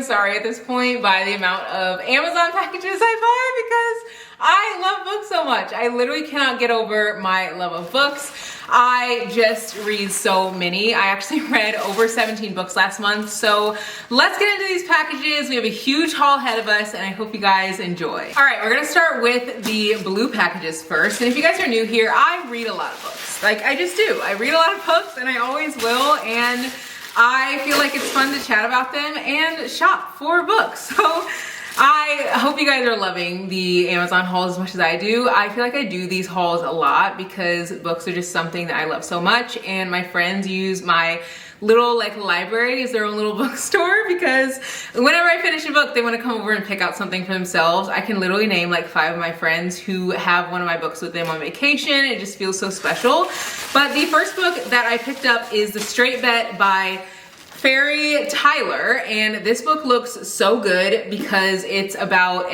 even sorry at this point by the amount of Amazon packages I buy because I love books so much. I literally cannot get over my love of books. I just read so many. I actually read over 17 books last month. So let's get into these packages. We have a huge haul ahead of us and I hope you guys enjoy. All right, we're gonna start with the blue packages first. And if you guys are new here, I read a lot of books. Like I just do. I read a lot of books and I always will. And I feel like it's fun to chat about them and shop for books. So I hope you guys are loving the Amazon hauls as much as I do. I feel like I do these hauls a lot because books are just something that I love so much, and my friends use my little like library as their own little bookstore because whenever I finish a book, they want to come over and pick out something for themselves. I can literally name like 5 of my friends who have one of my books with them on vacation. It just feels so special. But the first book that I picked up is The Straight Bet by Fairy Tyler, and this book looks so good because it's about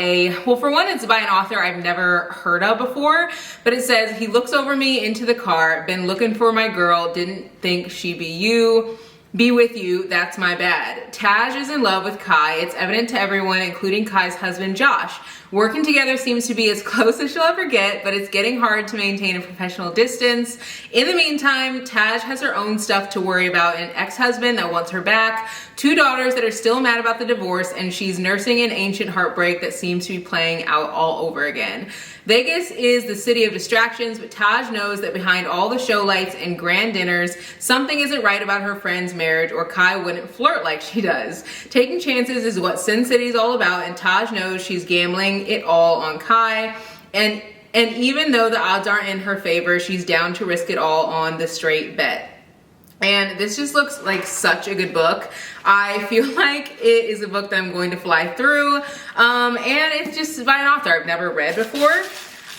well, for one, it's by an author I've never heard of before, but it says, he looks over me into the car, been looking for my girl, didn't think she'd be with you, that's my bad. Taj is in love with Kai. It's evident to everyone, including Kai's husband, Josh. Working together seems to be as close as she'll ever get, but it's getting hard to maintain a professional distance. In the meantime, Taj has her own stuff to worry about, an ex-husband that wants her back, 2 daughters that are still mad about the divorce, and she's nursing an ancient heartbreak that seems to be playing out all over again. Vegas is the city of distractions, but Taj knows that behind all the show lights and grand dinners, something isn't right about her friend's marriage, or Kai wouldn't flirt like she does. Taking chances is what Sin City is all about, and Taj knows she's gambling it all on Kai. And even though the odds aren't in her favor, she's down to risk it all on The Straight Bet. And this just looks like such a good book. I feel like it is a book that I'm going to fly through. And it's just by an author I've never read before. And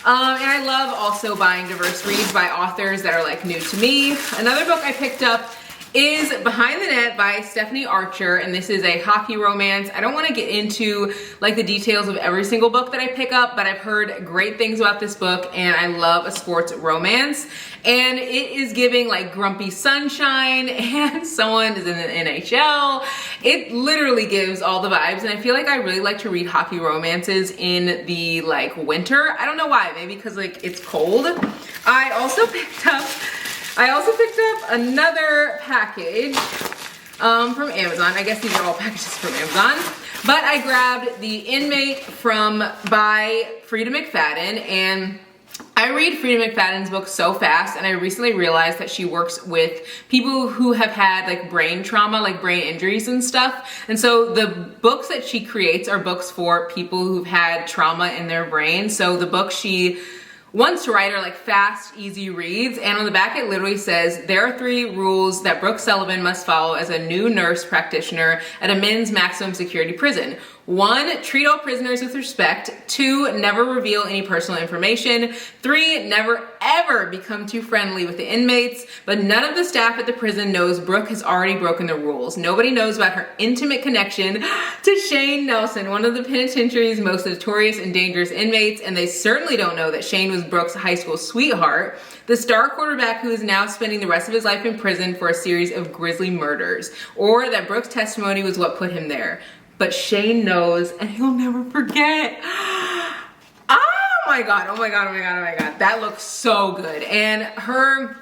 I love also buying diverse reads by authors that are like new to me. Another book I picked up is Behind the Net by Stephanie Archer, and this is a hockey romance. I don't want to get into like the details of every single book that I pick up, but I've heard great things about this book, and I love a sports romance. And it is giving like grumpy sunshine and someone is in the NHL. It literally gives all the vibes, and I feel like I really like to read hockey romances in the like winter. I don't know why, maybe because like it's cold. I also picked up another package from Amazon. I guess these are all packages from Amazon. But I grabbed the Inmate by Frida McFadden, and I read Frida McFadden's books so fast, and I recently realized that she works with people who have had like brain trauma, like brain injuries and stuff. And so the books that she creates are books for people who've had trauma in their brain. So the books she wants to write are like fast, easy reads, and on the back it literally says, there are 3 rules that Brooke Sullivan must follow as a new nurse practitioner at a men's maximum security prison. 1, treat all prisoners with respect. 2, never reveal any personal information. 3, never ever become too friendly with the inmates. But none of the staff at the prison knows Brooke has already broken the rules. Nobody knows about her intimate connection to Shane Nelson, one of the penitentiary's most notorious and dangerous inmates, and they certainly don't know that Shane was Brooke's high school sweetheart, the star quarterback who is now spending the rest of his life in prison for a series of grisly murders, or that Brooke's testimony was what put him there. But Shane knows, and he'll never forget. Oh my God, oh my God, oh my God, oh my God. That looks so good. And her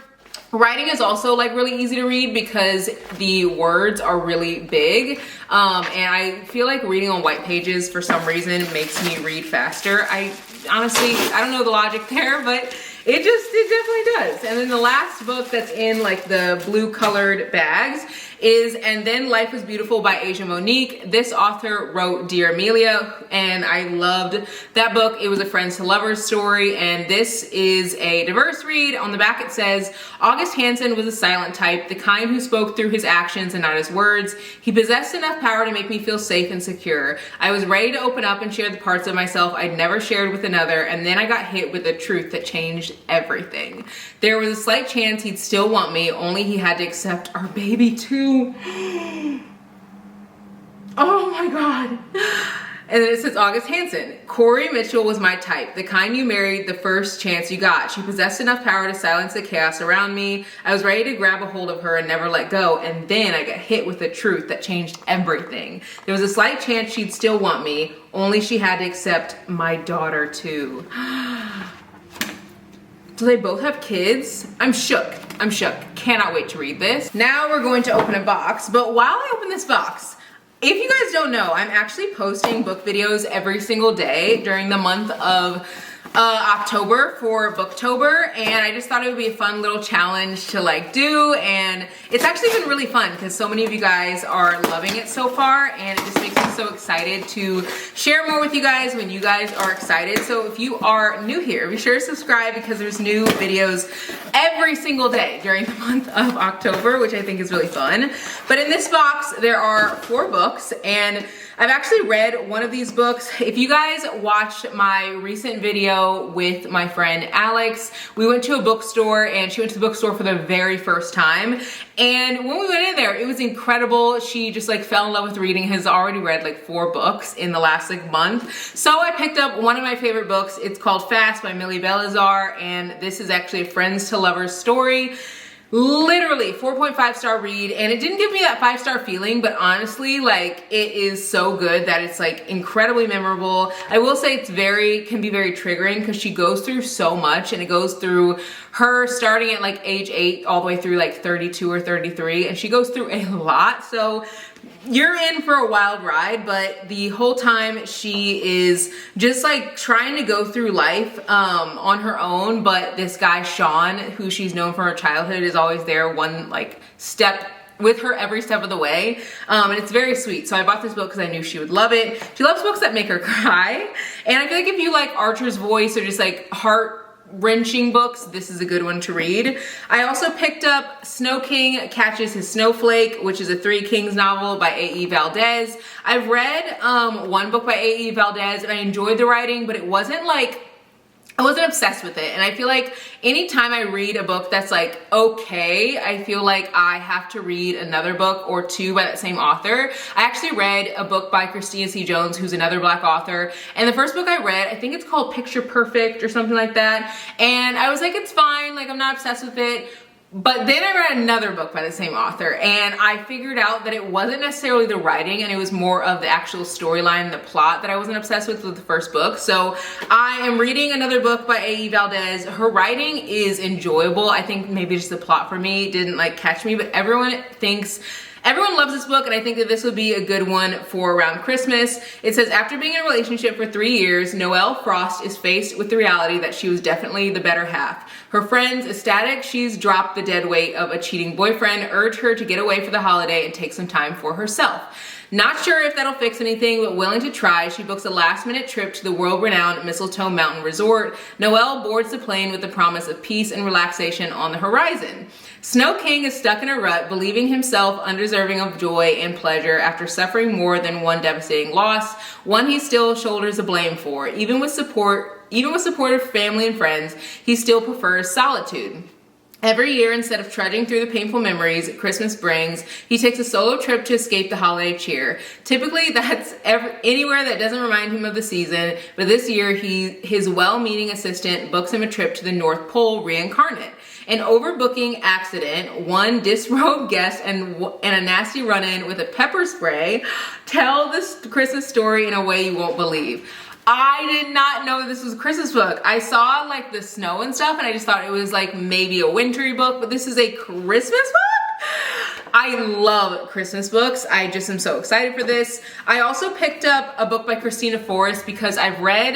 writing is also like really easy to read because the words are really big. And I feel like reading on white pages for some reason makes me read faster. I don't know the logic there, but it definitely does. And then the last book that's in like the blue colored bags is And Then Life Was Beautiful by Asia Monique. This author wrote Dear Amelia, and I loved that book. It was a friends to lovers story, and this is a diverse read. On the back it says, August Hansen was a silent type, the kind who spoke through his actions and not his words. He possessed enough power to make me feel safe and secure. I was ready to open up and share the parts of myself I'd never shared with another, and then I got hit with the truth that changed everything. There was a slight chance he'd still want me, only he had to accept our baby too. Oh my God. And then it says August Hanson. Corey Mitchell was my type, the kind you married the first chance you got. She possessed enough power to silence the chaos around me. I was ready to grab a hold of her and never let go. And then I got hit with the truth that changed everything. There was a slight chance she'd still want me, only she had to accept my daughter too. So they both have kids? I'm shook. I'm shook. Cannot wait to read this. Now we're going to open a box, but while I open this box, if you guys don't know, I'm actually posting book videos every single day during the month of October for Booktober, and I just thought it would be a fun little challenge to like do, and it's actually been really fun because so many of you guys are loving it so far, and it just makes me so excited to share more with you guys when you guys are excited. So if you are new here, be sure to subscribe because there's new videos every single day during the month of October, which I think is really fun. But in this box, there are 4 books, and I've actually read one of these books. If you guys watched my recent video with my friend Alex, we went to a bookstore and she went to the bookstore for the very first time. And when we went in there, it was incredible. She just like fell in love with reading, has already read like 4 books in the last like month. So I picked up one of my favorite books. It's called Fast by Millie Belazar, and this is actually a friends to lovers story. Literally 4.5 star read, and it didn't give me that 5-star feeling, but honestly, like, it is so good that it's like incredibly memorable. I will say it's can be very triggering because she goes through so much, and it goes through her starting at like age 8 all the way through like 32 or 33, and she goes through a lot. So you're in for a wild ride, but the whole time she is just like trying to go through life on her own. But this guy, Sean, who she's known from her childhood, is always there one like step with her every step of the way. And it's very sweet. So I bought this book because I knew she would love it. She loves books that make her cry. And I feel like if you like Archer's Voice or just like heart-wrenching books, this is a good one to read. I also picked up Snow King Catches His Snowflake, which is a Three Kings novel by A.E. Valdez. I've read one book by A.E. Valdez and I enjoyed the writing, but it wasn't like, I wasn't obsessed with it. And I feel like anytime I read a book that's like okay, I feel like I have to read another book or 2 by that same author. I actually read a book by Christina C. Jones, who's another Black author. And the first book I read, I think it's called Picture Perfect or something like that. And I was like, it's fine, like I'm not obsessed with it. But then I read another book by the same author, and I figured out that it wasn't necessarily the writing, and it was more of the actual storyline, the plot that I wasn't obsessed with the first book. So I am reading another book by A.E. Valdez. Her writing is enjoyable. I think maybe just the plot for me didn't like catch me, but everyone loves this book, and I think that this would be a good one for around Christmas. It says, after being in a relationship for 3 years, Noelle Frost is faced with the reality that she was definitely the better half. Her friends, ecstatic she's dropped the dead weight of a cheating boyfriend, urge her to get away for the holiday and take some time for herself. Not sure if that'll fix anything, but willing to try, she books a last-minute trip to the world-renowned Mistletoe Mountain Resort. Noelle boards the plane with the promise of peace and relaxation on the horizon. Snow King is stuck in a rut, believing himself undeserving of joy and pleasure after suffering more than one devastating loss, one he still shoulders the blame for. Even with supportive family and friends, he still prefers solitude. Every year, instead of trudging through the painful memories Christmas brings, he takes a solo trip to escape the holiday cheer. Typically, that's anywhere that doesn't remind him of the season, but this year, his well-meaning assistant books him a trip to the North Pole reincarnate. An overbooking accident, one disrobed guest, and a nasty run-in with a pepper spray tell this Christmas story in a way you won't believe. I did not know this was a Christmas book. I saw like the snow and stuff, and I just thought it was like maybe a wintry book, but this is a Christmas book? I love Christmas books. I just am so excited for this. I also picked up a book by Christina Forrest because I've read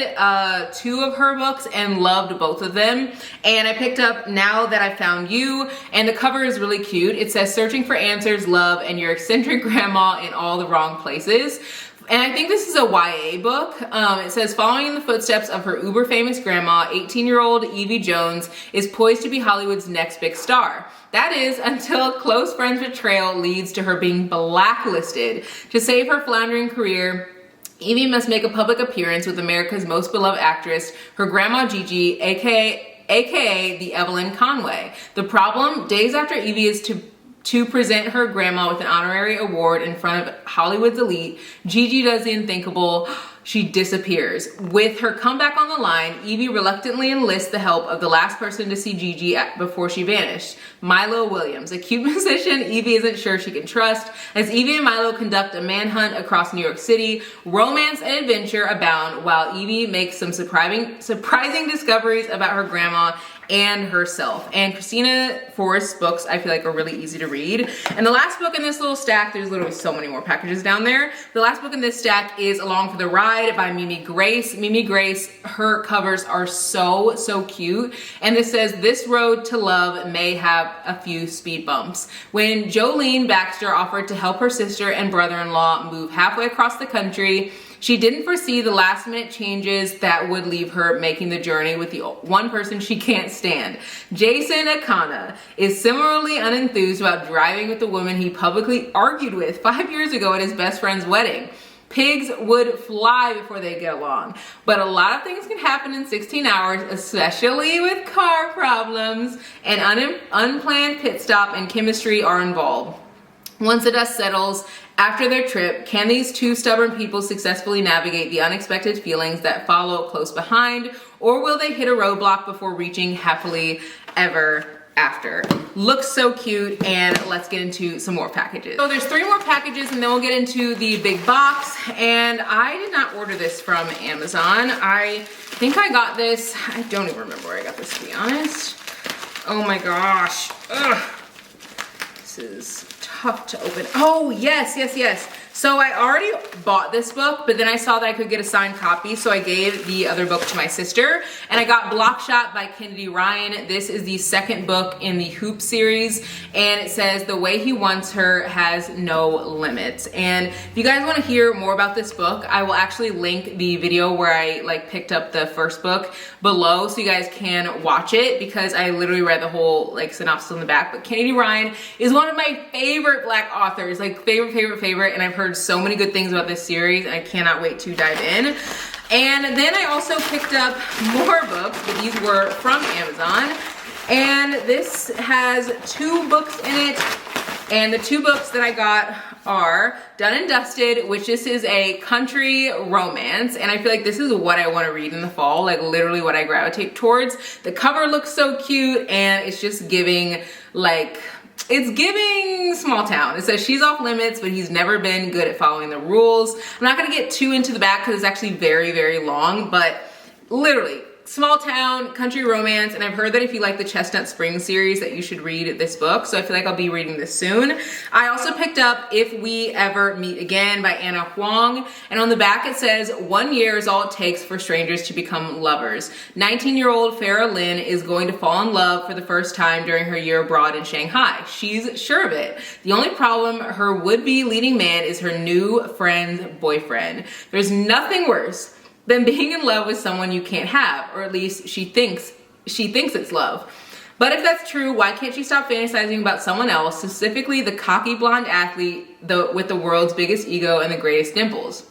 2 of her books and loved both of them. And I picked up Now That I Found You, and the cover is really cute. It says, searching for answers, love, and your eccentric grandma in all the wrong places. And I think this is a YA book. It says, following in the footsteps of her uber famous grandma, 18-year-old Evie Jones is poised to be Hollywood's next big star. That is, until a close friend's betrayal leads to her being blacklisted. To save her floundering career, Evie must make a public appearance with America's most beloved actress, her grandma Gigi, aka the Evelyn Conway. The problem, days after Evie is to to present her grandma with an honorary award in front of Hollywood's elite, Gigi does the unthinkable. She disappears. With her comeback on the line, Evie reluctantly enlists the help of the last person to see Gigi before she vanished, Milo Williams, a cute musician Evie isn't sure she can trust. As Evie and Milo conduct a manhunt across New York City, romance and adventure abound while Evie makes some surprising discoveries about her grandma and herself. And Christina Forrest's books, I feel like, are really easy to read. And the last book in this little stack, there's literally so many more packages down there. The last book in this stack is Along for the Ride by Mimi Grace. Mimi Grace, her covers are so, so cute. And this says, this road to love may have a few speed bumps. When Jolene Baxter offered to help her sister and brother-in-law move halfway across the country, she didn't foresee the last minute changes that would leave her making the journey with the one person she can't stand. Jason Akana is similarly unenthused about driving with the woman he publicly argued with 5 years ago at his best friend's wedding. Pigs would fly before they get along, but a lot of things can happen in 16 hours, especially with car problems, and unplanned pit stop and chemistry are involved. Once the dust settles, after their trip, can these two stubborn people successfully navigate the unexpected feelings that follow close behind, or will they hit a roadblock before reaching happily ever after? Looks so cute, and let's get into some more packages. So there's 3 more packages, and then we'll get into the big box. And I did not order this from Amazon. I think I got this, I don't even remember where I got this, to be honest. Oh my gosh. Ugh. This is tough to open. Oh, yes. So I already bought this book, but then I saw that I could get a signed copy, so I gave the other book to my sister, and I got Blockshot by Kennedy Ryan. This is the second book in the Hoop series, and it says, the way he wants her has no limits. And if you guys want to hear more about this book, I will actually link the video where I picked up the first book below so you guys can watch it, because I literally read the whole synopsis on the back. But Kennedy Ryan is one of my favorite Black authors, favorite, and I've heard so many good things about this series, and I cannot wait to dive in. And then I also picked up more books, but these were from Amazon, and this has 2 books in it. And the 2 books that I got are Done and Dusted, which this is a country romance, and I feel like this is what I want to read in the fall, literally what I gravitate towards. The cover looks so cute, and it's just giving it's giving small town. It says she's off limits, but he's never been good at following the rules. I'm not gonna get too into the back because it's actually very, very long, but literally small town, country romance, and I've heard that if you like the Chestnut Springs series that you should read this book, so I feel like I'll be reading this soon. I also picked up If We Ever Meet Again by Anna Huang, and on the back it says, 1 year is all it takes for strangers to become lovers. 19-year-old Farah Lin is going to fall in love for the first time during her year abroad in Shanghai. She's sure of it. The only problem, her would-be leading man is her new friend's boyfriend. There's nothing worse than being in love with someone you can't have, or at least she thinks it's love. But if that's true, why can't she stop fantasizing about someone else, specifically the cocky blonde athlete with the world's biggest ego and the greatest dimples?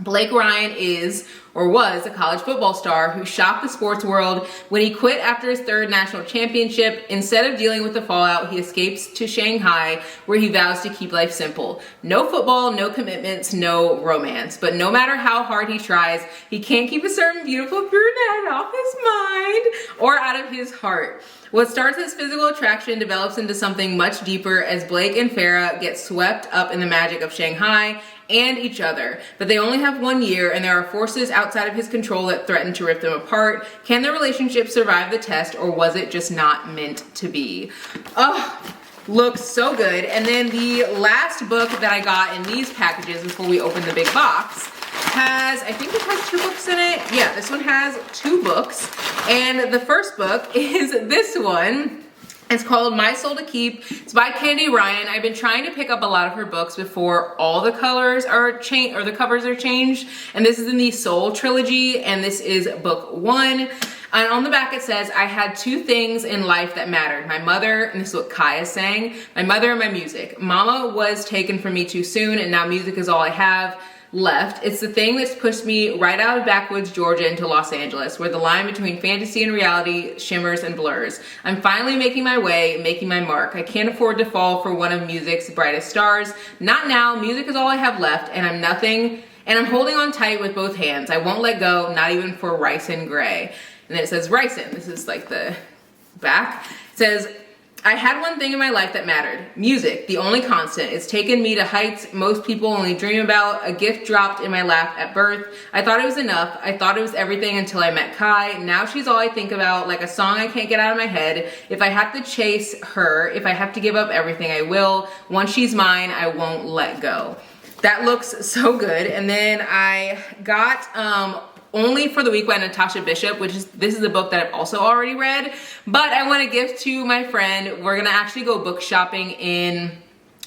Blake Ryan is, or was, a college football star who shocked the sports world when he quit after his 3rd national championship. Instead of dealing with the fallout, he escapes to Shanghai, where he vows to keep life simple. No football, no commitments, no romance. But no matter how hard he tries, he can't keep a certain beautiful brunette off his mind or out of his heart. What starts as physical attraction develops into something much deeper as Blake and Farah get swept up in the magic of Shanghai and each other. But they only have 1 year, and there are forces outside of his control that threaten to rip them apart. Can their relationship survive the test, or was it just not meant to be? Oh, looks so good. And then the last book that I got in these packages before we open the big box has, I think it has 2 books in it. Yeah, this one has 2 books. And the first book is this one. It's called My Soul to Keep. It's by Kennedy Ryan. I've been trying to pick up a lot of her books before all the colors are changed, or the covers are changed. And this is in the Soul trilogy, and this is book 1. And on the back it says, I had 2 things in life that mattered. My mother, and this is what Kai is saying, my mother and my music. Mama was taken from me too soon, and now music is all I have. left. It's the thing that's pushed me right out of backwoods Georgia into Los Angeles, where the line between fantasy and reality shimmers and blurs. I'm finally making my way, making my mark. I can't afford to fall for one of music's brightest stars. Not now. Music is all I have left, and I'm holding on tight with both hands. I won't let go, not even for ricin gray. And then it says ricin. This is like the back. It says, I had one thing in my life that mattered. Music, the only constant. It's taken me to heights most people only dream about. A gift dropped in my lap at birth. I thought it was enough. I thought it was everything until I met Kai. Now she's all I think about, like a song I can't get out of my head. If I have to chase her, if I have to give up everything, I will. Once she's mine, I won't let go. That looks so good. And then I got Only for the Weak by Natasha Bishop, this is a book that I've also already read, but I want to give to my friend. We're gonna actually go book shopping in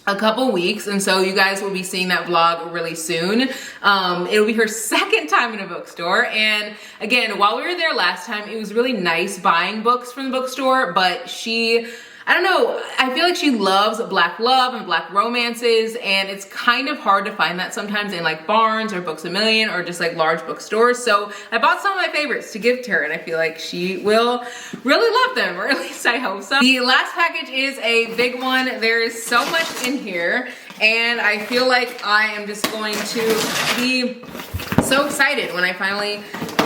a couple weeks, and so you guys will be seeing that vlog really soon. It'll be her second time in a bookstore, and again, while we were there last time, it was really nice buying books from the bookstore, but I don't know, I feel like she loves Black love and Black romances, and it's kind of hard to find that sometimes in like Barnes or Books A Million or just like large bookstores. So I bought some of my favorites to give to her, and I feel like she will really love them, or at least I hope so. The last package is a big one. There is so much in here, and I feel like I am just going to be so excited when I finally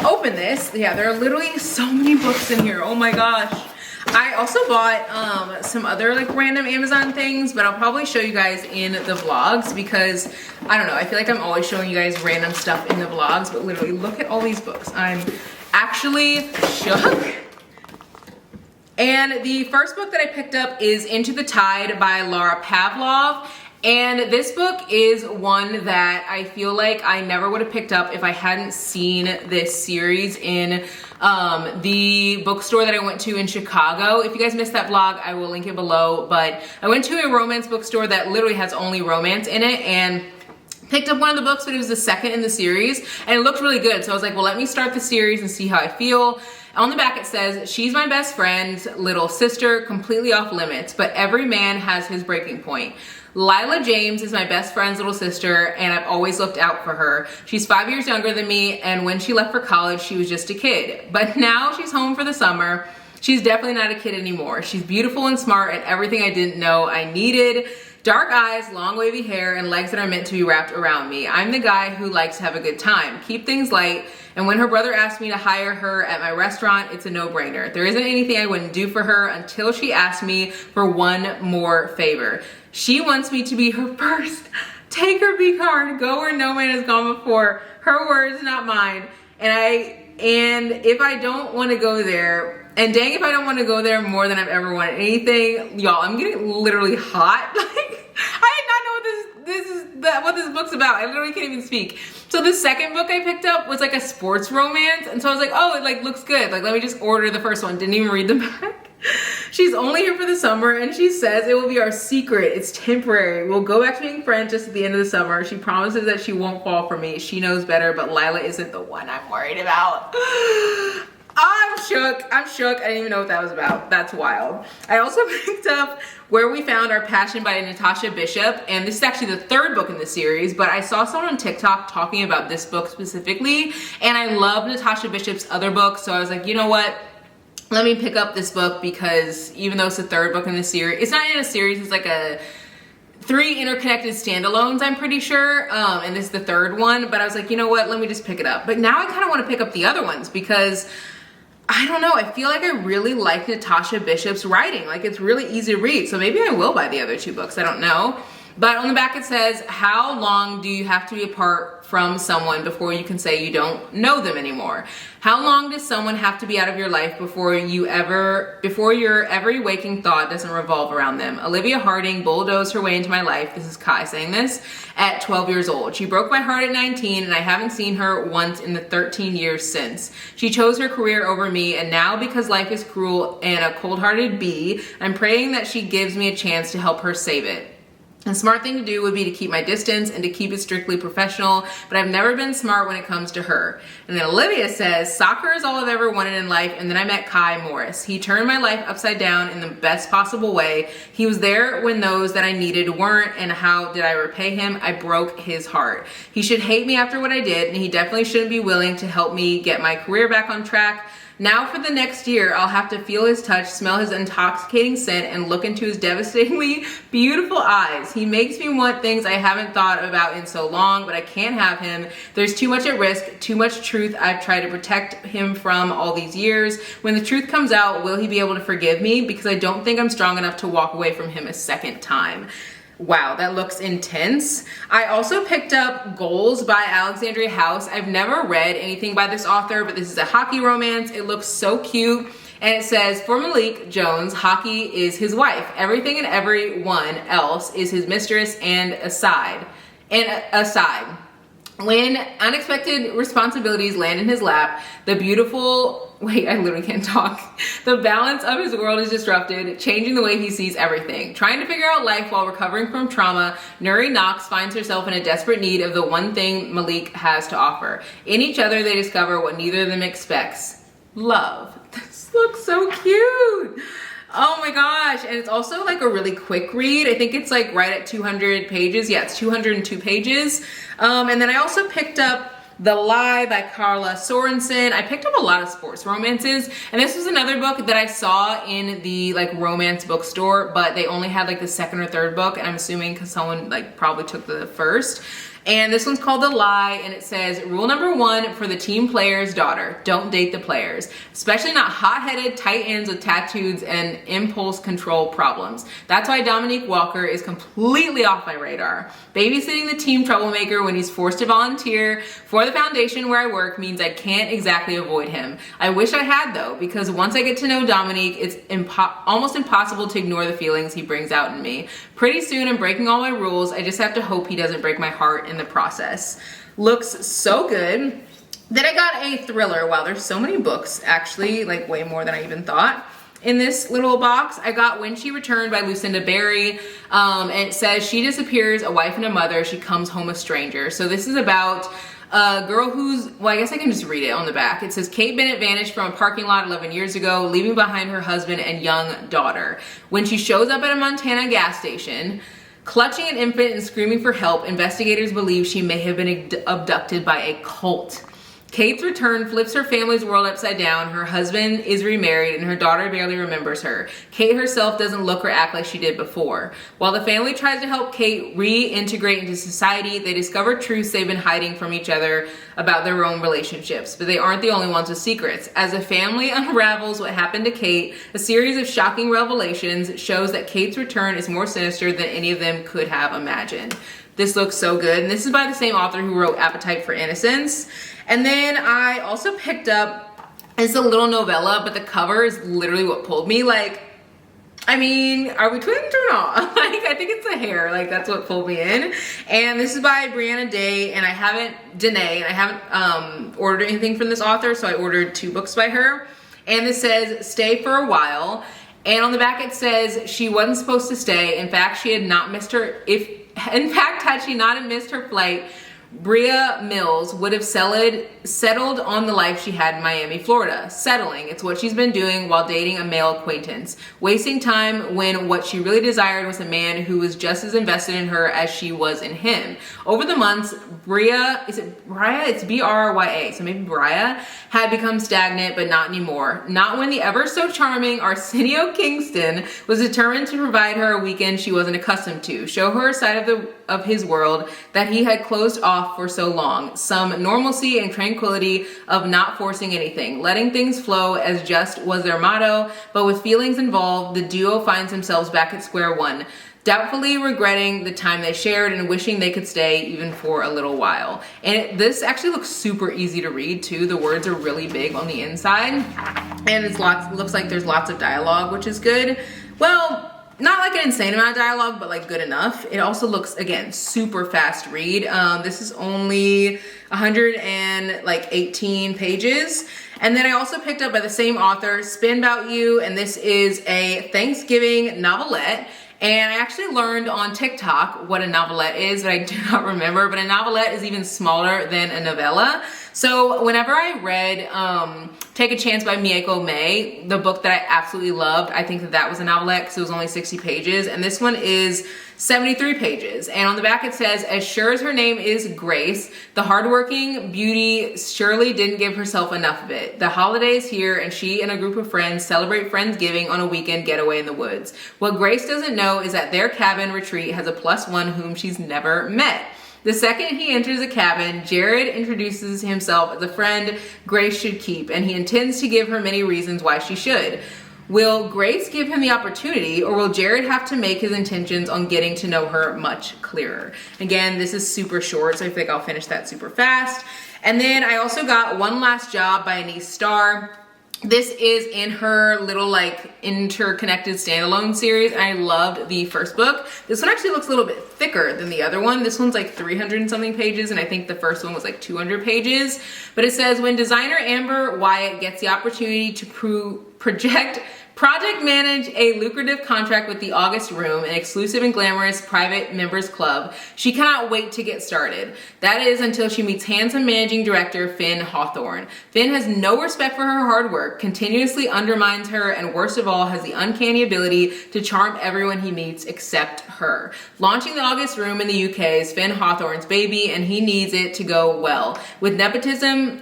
open this. Yeah, there are literally so many books in here. Oh my gosh. I also bought some other like random Amazon things, but I'll probably show you guys in the vlogs because I don't know, I feel like I'm always showing you guys random stuff in the vlogs, but literally look at all these books. I'm actually shook. And the first book that I picked up is Into the Tide by Laura Pavlov. And this book is one that I feel like I never would have picked up if I hadn't seen this series in the bookstore that I went to in Chicago. If you guys missed that vlog, I will link it below. But I went to a romance bookstore that literally has only romance in it, and picked up one of the books, but it was the second in the series, and it looked really good. So I was like, well, let me start the series and see how I feel. On the back it says, she's my best friend's little sister, completely off limits, but every man has his breaking point. Lila James is my best friend's little sister, and I've always looked out for her. She's 5 years younger than me, and when she left for college, she was just a kid. But now she's home for the summer. She's definitely not a kid anymore. She's beautiful and smart and everything I didn't know I needed. Dark eyes, long wavy hair, and legs that are meant to be wrapped around me. I'm the guy who likes to have a good time, keep things light, and when her brother asked me to hire her at my restaurant, it's a no-brainer. There isn't anything I wouldn't do for her until she asked me for one more favor. She wants me to be her first take her B card, go where no man has gone before. Her words, not mine. And if I don't want to go there, and dang if I don't want to go there more than I've ever wanted anything, y'all, I'm getting literally hot. Like, I did not know what this book's about. I literally can't even speak. So the second book I picked up was like a sports romance, and so I was like, oh, it like looks good. Like, let me just order the first one. Didn't even read the back. She's only here for the summer, and she says it will be our secret. It's temporary. We'll go back to being friends just at the end of the summer. She promises that she won't fall for me. She knows better, but Lila isn't the one I'm worried about. I'm shook. I didn't even know what that was about. That's wild. I also picked up Where We Found Our Passion by Natasha Bishop, and this is actually the third book in the series, but I saw someone on TikTok talking about this book specifically, and I love Natasha Bishop's other books, so I was like, you know what? Let me pick up this book, because even though it's the third book in the series, it's not in a series, it's like a 3 interconnected standalones, I'm pretty sure, and this is the third one, but I was like, you know what, let me just pick it up. But now I kind of want to pick up the other ones, because I don't know, I feel like I really like Natasha Bishop's writing. Like, it's really easy to read, so maybe I will buy the other 2 books, I don't know. But on the back it says, how long do you have to be apart from someone before you can say you don't know them anymore? How long does someone have to be out of your life before your every waking thought doesn't revolve around them? Olivia Harding bulldozed her way into my life, this is Kai saying this, at 12 years old. She broke my heart at 19, and I haven't seen her once in the 13 years since. She chose her career over me, and now because life is cruel and a cold-hearted bee, I'm praying that she gives me a chance to help her save it. A smart thing to do would be to keep my distance and to keep it strictly professional, but I've never been smart when it comes to her. And then Olivia says, soccer is all I've ever wanted in life, and then I met Kai Morris. He turned my life upside down in the best possible way. He was there when those that I needed weren't, and how did I repay him? I broke his heart. He should hate me after what I did, and he definitely shouldn't be willing to help me get my career back on track. Now for the next year, I'll have to feel his touch, smell his intoxicating scent, and look into his devastatingly beautiful eyes. He makes me want things I haven't thought about in so long, but I can't have him. There's too much at risk, too much truth I've tried to protect him from all these years. When the truth comes out, will he be able to forgive me? Because I don't think I'm strong enough to walk away from him a second time. Wow, that looks intense. I also picked up Goals by Alexandria House. I've never read anything by this author, but this is a hockey romance. It looks so cute. And it says, for Malik Jones, hockey is his wife. Everything and everyone else is his mistress and aside. When unexpected responsibilities land in his lap, the balance of his world is disrupted, changing the way he sees everything. Trying to figure out life while recovering from trauma, Nuri Knox finds herself in a desperate need of the one thing Malik has to offer. In each other, they discover what neither of them expects. Love. This looks so cute. Oh my gosh. And it's also like a really quick read. I think it's like right at 200 pages. Yeah, it's 202 pages. And then I also picked up The Lie by Carla Sorensen. I picked up a lot of sports romances, and this was another book that I saw in the like romance bookstore, but they only had like the second or third book, and I'm assuming because someone like probably took the first. And this one's called The Lie, and it says, rule number 1 for the team player's daughter, don't date the players, especially not hot-headed, tight ends with tattoos and impulse control problems. That's why Dominique Walker is completely off my radar. Babysitting the team troublemaker when he's forced to volunteer for the foundation where I work means I can't exactly avoid him. I wish I had though, because once I get to know Dominique, it's almost impossible to ignore the feelings he brings out in me. Pretty soon I'm breaking all my rules. I just have to hope he doesn't break my heart in the process. Looks so good. Then I got a thriller. Wow, there's so many books, actually, like way more than I even thought. In this little box, I got When She Returned by Lucinda Berry. And it says, she disappears, a wife and a mother, she comes home a stranger. So this is about a girl who's, well, I guess I can just read it on the back. It says, Kate Bennett vanished from a parking lot 11 years ago, leaving behind her husband and young daughter. When she shows up at a Montana gas station, clutching an infant and screaming for help, investigators believe she may have been abducted by a cult. Kate's return flips her family's world upside down. Her husband is remarried and her daughter barely remembers her. Kate herself doesn't look or act like she did before. While the family tries to help Kate reintegrate into society, they discover truths they've been hiding from each other about their own relationships. But they aren't the only ones with secrets. As the family unravels what happened to Kate, a series of shocking revelations shows that Kate's return is more sinister than any of them could have imagined. This looks so good. And this is by the same author who wrote Appetite for Innocence. And then I also picked up, it's a little novella, but the cover is literally what pulled me. Like, I mean, are we twins or not? Like, I think it's a hair. Like, that's what pulled me in. And this is by Brianna Day, and I haven't ordered anything from this author, so I ordered 2 books by her. And this says, stay for a while. And on the back it says, she wasn't supposed to stay. In fact, she had not missed her, had she not missed her flight, Bria Mills would have settled on the life she had in Miami, Florida. Settling, it's what she's been doing while dating a male acquaintance. Wasting time when what she really desired was a man who was just as invested in her as she was in him. Over the months, Bria, is it Bria? It's B-R-Y-A, so maybe Bria, had become stagnant, but not anymore. Not when the ever so charming Arsenio Kingston was determined to provide her a weekend she wasn't accustomed to. Show her a side of his world that he had closed off for so long. Some normalcy and tranquility of not forcing anything. Letting things flow as just was their motto, but with feelings involved, the duo finds themselves back at square one, doubtfully regretting the time they shared and wishing they could stay even for a little while. And this actually looks super easy to read too. The words are really big on the inside, and looks like there's lots of dialogue, which is good. Well, not like an insane amount of dialogue, but like good enough. It also looks, again, super fast read. This is only 118 pages. And then I also picked up by the same author, Spin About You, and this is a Thanksgiving novelette. And I actually learned on TikTok what a novelette is, but I do not remember. But a novelette is even smaller than a novella. So whenever I read Take a Chance by Mieko May, the book that I absolutely loved, I think that that was a novelette because it was only 60 pages. And this one is 73 pages. And on the back it says, as sure as her name is Grace, the hardworking beauty surely didn't give herself enough of it. The holiday is here and she and a group of friends celebrate Friendsgiving on a weekend getaway in the woods. What Grace doesn't know is that their cabin retreat has a +1 whom she's never met. The second he enters the cabin, Jared introduces himself as a friend Grace should keep, and he intends to give her many reasons why she should. Will Grace give him the opportunity, or will Jared have to make his intentions on getting to know her much clearer? Again, this is super short, so I think I'll finish that super fast. And then I also got One Last Job by Anise Starr. This is in her little like interconnected standalone series, and I loved the first book. This one actually looks a little bit thicker than the other one. This one's like 300 and something pages, and I think the first one was like 200 pages. But it says, when designer Amber Wyatt gets the opportunity to project manage a lucrative contract with the August Room, an exclusive and glamorous private members club, she cannot wait to get started. That is until she meets handsome managing director Finn Hawthorne. Finn has no respect for her hard work, continuously undermines her, and worst of all, has the uncanny ability to charm everyone he meets except her. Launching the August Room in the UK is Finn Hawthorne's baby, and he needs it to go well. With nepotism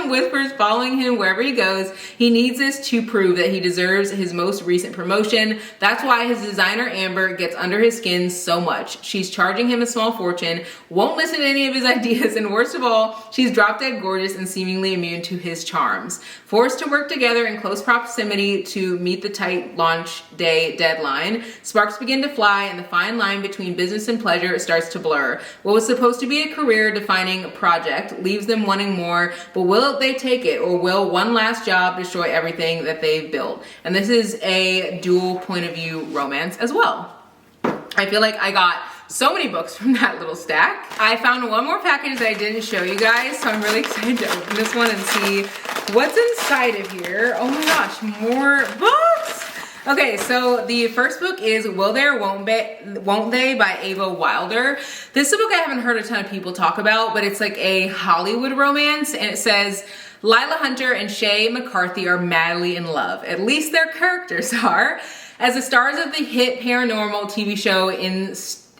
whispers following him wherever he goes, he needs this to prove that he deserves his most recent promotion. That's why his designer Amber gets under his skin so much. She's charging him a small fortune, won't listen to any of his ideas, and worst of all, she's drop dead gorgeous and seemingly immune to his charms. Forced to work together in close proximity to meet the tight launch day deadline, sparks begin to fly and the fine line between business and pleasure starts to blur. What was supposed to be a career-defining project leaves them wanting more, but will they take it, or will one last job destroy everything that they've built? And this is a dual point of view romance as well. I feel like I got so many books from that little stack. I found one more package that I didn't show you guys, so I'm really excited to open this one and see what's inside of here. Oh my gosh, more books! Okay, so the first book is Will They or Won't They by Ava Wilder. This is a book I haven't heard a ton of people talk about, but it's like a Hollywood romance, and it says, Lila Hunter and Shay McCarthy are madly in love. At least their characters are. As the stars of the hit paranormal TV show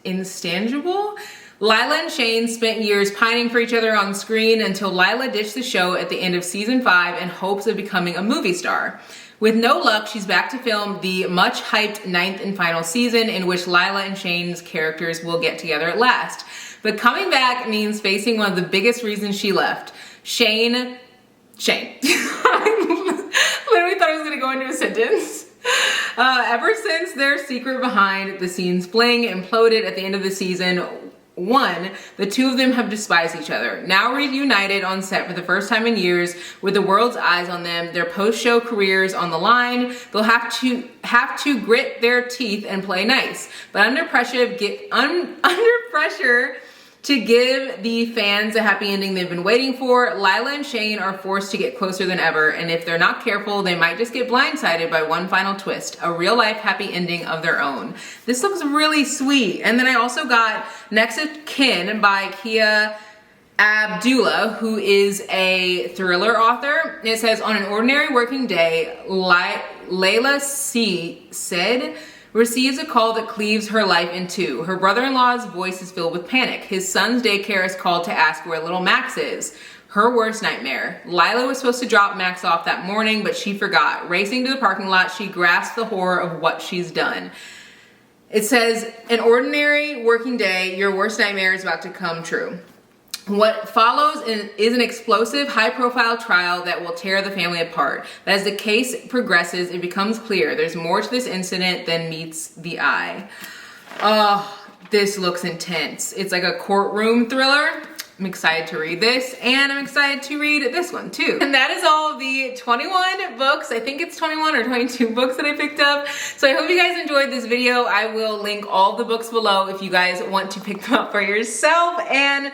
Instangible, Lila and Shane spent years pining for each other on screen until Lila ditched the show at the end of season 5 in hopes of becoming a movie star. With no luck, she's back to film the much hyped 9th and final season, in which Lila and Shane's characters will get together at last. But coming back means facing one of the biggest reasons she left. Shane. I literally thought I was gonna go into a sentence. Ever since their secret behind the scenes fling imploded at the end of the season 1, the two of them have despised each other. Now reunited on set for the first time in years, with the world's eyes on them, their post-show careers on the line, they'll have to grit their teeth and play nice. But under pressure to give the fans a happy ending they've been waiting for, Lila and Shane are forced to get closer than ever, and if they're not careful, they might just get blindsided by one final twist, a real-life happy ending of their own. This looks really sweet. And then I also got Nexus Kin by Kia Abdullah, who is a thriller author. It says, on an ordinary working day, Layla said, receives a call that cleaves her life in two. Her brother-in-law's voice is filled with panic. His son's daycare is called to ask where little Max is. Her worst nightmare. Lila was supposed to drop Max off that morning, but she forgot. Racing to the parking lot, she grasps the horror of what she's done. It says, an ordinary working day, your worst nightmare is about to come true. What follows is an explosive, high-profile trial that will tear the family apart. But as the case progresses, it becomes clear there's more to this incident than meets the eye. Oh, this looks intense. It's like a courtroom thriller. I'm excited to read this, and I'm excited to read this one too. And that is all of the 21 books. I think it's 21 or 22 books that I picked up. So I hope you guys enjoyed this video. I will link all the books below if you guys want to pick them up for yourself. And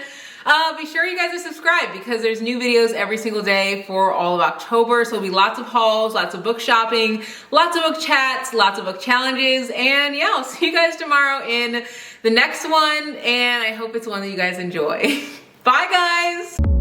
Be sure you guys are subscribed because there's new videos every single day for all of October. So there'll be lots of hauls, lots of book shopping, lots of book chats, lots of book challenges. And yeah, I'll see you guys tomorrow in the next one. And I hope it's one that you guys enjoy. Bye guys.